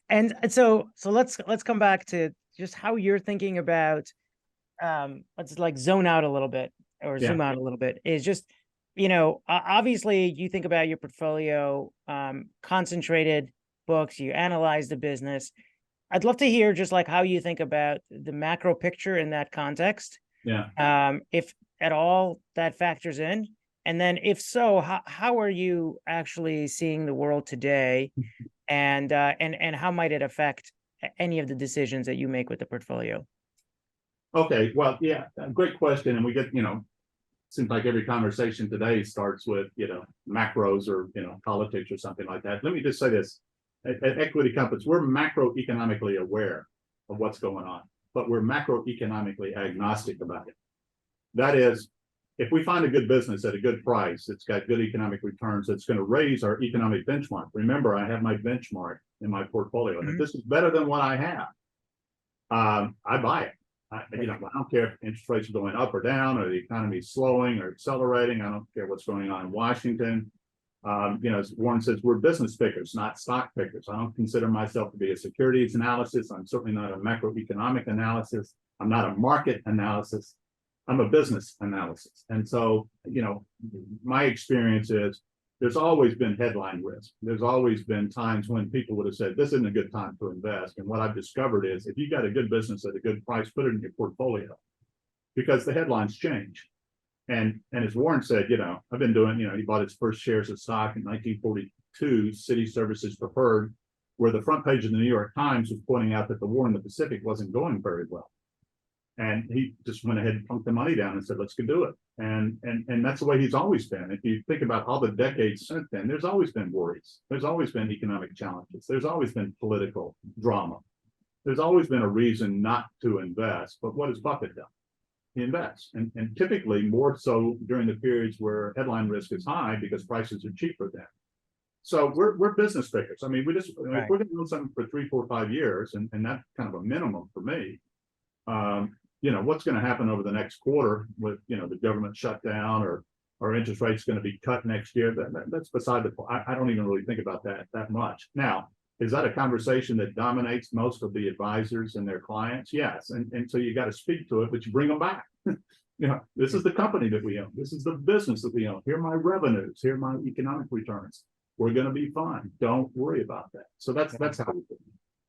And so let's come back to just how you're thinking about let's like zone out a little bit or Yeah. zoom out a little bit is just, obviously you think about your portfolio, concentrated books, you analyze the business. I'd love to hear just like how you think about the macro picture in that context, Yeah. if at all that factors in. And then if so, how are you actually seeing the world today, and how might it affect any of the decisions that you make with the portfolio? Okay. Well, yeah, great question. And we get, seems like every conversation today starts with, macros or, politics or something like that. Let me just say this. At Equity Compass, we're macroeconomically aware of what's going on, but we're macroeconomically agnostic about it. That is, if we find a good business at a good price, it's got good economic returns, it's going to raise our economic benchmark. Remember, I have my benchmark in my portfolio. And if this is better than what I have, I buy it. I don't care if interest rates are going up or down, or the economy is slowing or accelerating. I don't care what's going on in Washington. As Warren says, we're business pickers, not stock pickers. I don't consider myself to be a securities analysis. I'm certainly not a macroeconomic analysis. I'm not a market analysis. I'm a business analysis. And so, my experience is there's always been headline risk. There's always been times when people would have said, this isn't a good time to invest. And what I've discovered is if you got a good business at a good price, put it in your portfolio because the headlines change. And as Warren said, I've been doing, he bought his first shares of stock in 1942, City Services Preferred, where the front page of the New York Times was pointing out that the war in the Pacific wasn't going very well. And he just went ahead and plunked the money down and said, let's go do it. And that's the way he's always been. If you think about all the decades since then, there's always been worries. There's always been economic challenges. There's always been political drama. There's always been a reason not to invest. But what has Buffett done? He invests, and typically more so during the periods where headline risk is high because prices are cheaper then. So we're business pickers. I mean, we're going to do something for 3, 4, 5 years, and that's kind of a minimum for me. What's going to happen over the next quarter with, the government shutdown or interest rates going to be cut next year? That's beside the point. I don't even really think about that much. Now, is that a conversation that dominates most of the advisors and their clients? Yes. And so you got to speak to it, but you bring them back. This is the company that we own. This is the business that we own. Here are my revenues. Here are my economic returns. We're going to be fine. Don't worry about that. So that's how we do it.